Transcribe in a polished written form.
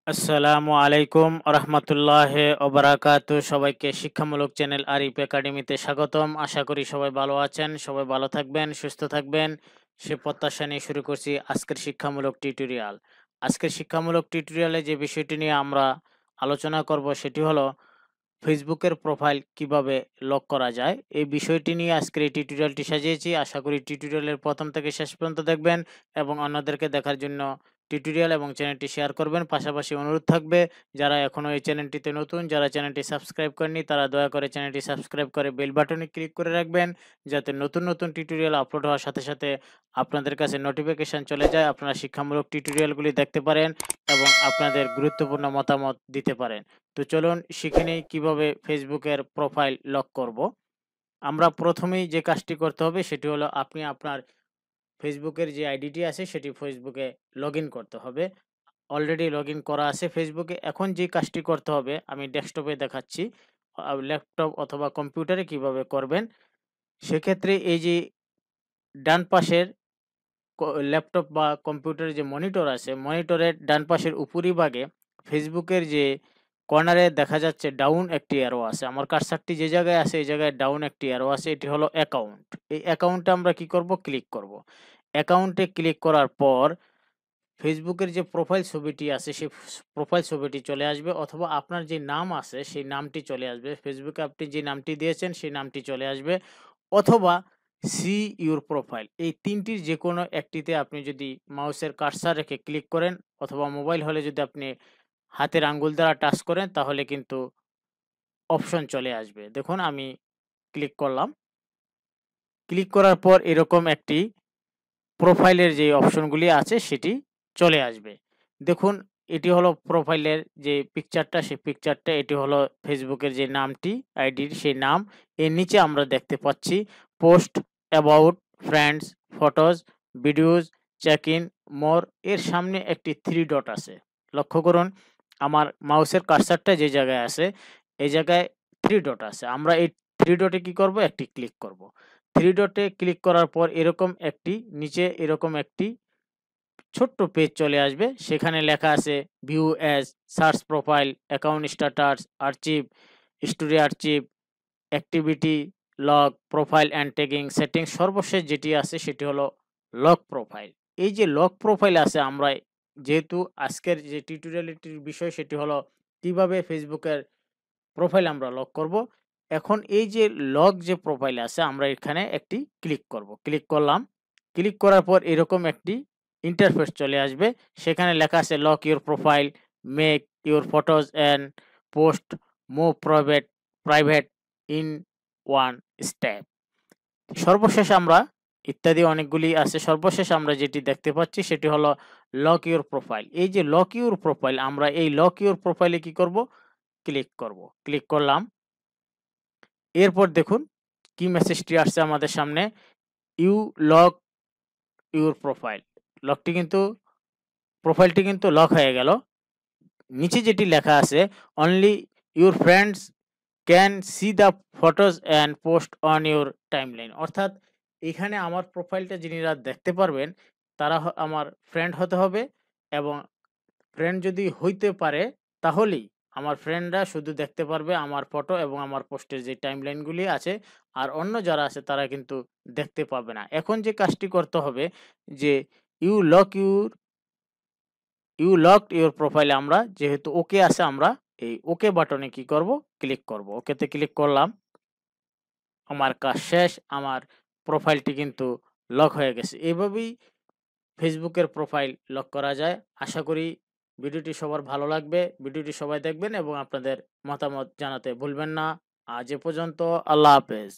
আসসালামু আলাইকুম রহমতুল্লাহ ওবারাকাতু। সবাইকে শিক্ষামূলক চ্যানেল আরিফ একাডেমিতে স্বাগতম। আশা করি সবাই ভালো আছেন, সবাই ভালো থাকবেন, সুস্থ থাকবেন সে প্রত্যাশা নিয়ে শুরু করছি আজকের শিক্ষামূলক টিউটোরিয়াল। আজকের শিক্ষামূলক টিউটোরিয়ালে যে বিষয়টি নিয়ে আমরা আলোচনা করব সেটি হলো ফেসবুকের প্রোফাইল কিভাবে লক করা যায়। এই বিষয়টি নিয়ে আজকের এই টিউটোরিয়ালটি সাজিয়েছি। আশা করি টিউটোরিয়ালের প্রথম থেকে শেষ পর্যন্ত দেখবেন এবং অন্যদেরকে দেখার জন্য টিউটোরিয়াল এবং চ্যানেলটি শেয়ার করবেন। পাশাপাশি অনুরোধ থাকবে, যারা এখনও এই চ্যানেলটিতে নতুন, যারা চ্যানেলটি সাবস্ক্রাইব করেননি, তারা দয়া করে চ্যানেলটি সাবস্ক্রাইব করে বেল বাটনে ক্লিক করে রাখবেন, যাতে নতুন নতুন টিউটোরিয়াল আপলোড হওয়ার সাথে সাথে আপনাদের কাছে নোটিফিকেশন চলে যায়, আপনারা শিক্ষামূলক টিউটোরিয়ালগুলি দেখতে পারেন এবং আপনাদের গুরুত্বপূর্ণ মতামত দিতে পারেন। তো চলুন শিখে নেই কিভাবে ফেসবুকের প্রোফাইল লক করব। আমরা প্রথমেই যে কাজটি করতে হবে সেটি হলো আপনি আপনার ফেসবুকের যে আইডিটি আছে সেটি ফেসবুকে লগইন করতে হবে। অলরেডি লগইন করা আছে ফেসবুকে। এখন যে কাজটি করতে হবে আমি ডেস্কটপে দেখাচ্ছি, ল্যাপটপ অথবা কম্পিউটারে কিভাবে করবেন। সেক্ষেত্রে এই যে ডান পাশের ল্যাপটপ বা কম্পিউটারের যে মনিটর আছে, মনিটরের ডান পাশের উপরিভাগে ফেসবুকের যে কর্নারে দেখা যাচ্ছে ডাউন একটি অ্যারো আছে। আমার কার্সারটি যে জায়গায় আছে এই জায়গায় ডাউন একটি অ্যারো আছে, এটি হলো অ্যাকাউন্ট। এই অ্যাকাউন্টে আমরা কি করব? ক্লিক করব। অ্যাকাউন্টে ক্লিক করার পর ফেসবুকের যে প্রোফাইল ছবিটি আছে সেই প্রোফাইল ছবিটি চলে আসবে, অথবা আপনার যে নাম আছে সেই নামটি চলে আসবে। ফেসবুকে আপনি যে নামটি দিয়েছেন সেই নামটি চলে আসবে, অথবা সি ইউর প্রোফাইল। এই তিনটির যে কোনো একটিতে আপনি যদি মাউসের কার্সার রেখে ক্লিক করেন, অথবা মোবাইল হলে যদি আপনি হাতের আঙ্গুল দ্বারা টাচ করেন, তাহলে কিন্তু অপশন চলে আসবে। দেখুন আমি ক্লিক করলাম। ক্লিক করার পর এরকম একটি প্রোফাইলের যে অপশনগুলি আছে সেটি চলে আসবে। দেখুন এটি হলো প্রোফাইলের যে পিকচারটা, সেই পিকচারটা এটি হলো ফেসবুকের যে নামটি, আইডির সেই নাম। এর নিচে আমরা দেখতে পাচ্ছি post, about, friends, photos, videos, check in, more. এর সামনে একটি থ্রি ডট আছে। লক্ষ্য করুন আমার মাউসের কার্সারটা যে জায়গায় আছে এই জায়গায় থ্রি ডট আছে। আমরা এই থ্রি ডটে কি করব? একটি ক্লিক করব। থ্রি ডটে ক্লিক করার পর এরকম একটি নিচে এরকম একটি ছোট্ট পেজ চলে আসবে। সেখানে লেখা আছে view as, search profile, account status, archive, story archive, activity, log, profile and tagging, settings. সর্বশেষ যেটি আছে সেটি হলো লক প্রোফাইল। এই যে লক প্রোফাইল আছে, আমরা যেহেতু আজকের যে টিউটোরিয়ালটির বিষয় সেটি হলো কিভাবে ফেসবুকের প্রোফাইল আমরা লক করব। এখন এই যে লক যে প্রোফাইল আছে আমরা এখানে একটি ক্লিক করব। ক্লিক করলাম। ক্লিক করার পর এরকম একটি ইন্টারফেস চলে আসবে। সেখানে লেখা আছে lock your profile, make your photos and post move private in one step. সর্বশেষ আমরা ইত্যাদি অনেকগুলি আছে। সর্বশেষ আমরা যেটি দেখতে পাচ্ছি সেটি হলো লক ইউর প্রোফাইল। এই যে লক ইউর প্রোফাইল, আমরা এই লক ইউর প্রোফাইলে কি করব? ক্লিক করব। ক্লিক করলাম। এরপর দেখুন কি মেসেজটি আসছে আমাদের সামনে, ইউ লক ইউর প্রোফাইল। লকটি কিন্তু প্রোফাইলটি কিন্তু লক হয়ে গেল। নিচে যেটি লেখা আছে only your friends can see the photos and post on your timeline. অর্থাৎ এখানে আমার প্রোফাইলটা যিনিরা দেখতে পারবেন তারা আমার ফ্রেন্ড হতে হবে, এবং ফ্রেন্ড যদি হইতে পারে তাহলেই আমার ফ্রেন্ডরা শুধু দেখতে পারবে আমার ফটো এবং আমার পোস্টের যে টাইমলাইনগুলি আছে, আর অন্য যারা আছে তারা কিন্তু দেখতে পাবে না। এখন যে কাজটি করতে হবে যে ইউ লকড ইউর প্রোফাইলে আমরা যেহেতু ওকে আছে, আমরা এই ওকে বাটনে কি করব? ক্লিক করব। ওকেতে ক্লিক করলাম। আমার কাজ শেষ। আমার প্রোফাইলটি কিন্তু লক হয়ে গেছে। এভাবেই ফেসবুকের প্রোফাইল লক করা যায়। আশা করি ভিডিওটি সবার ভালো লাগবে। ভিডিওটি সবাই দেখবেন এবং আপনাদের মতামত জানাতে ভুলবেন না। আজ এ পর্যন্ত। আল্লাহ হাফেজ।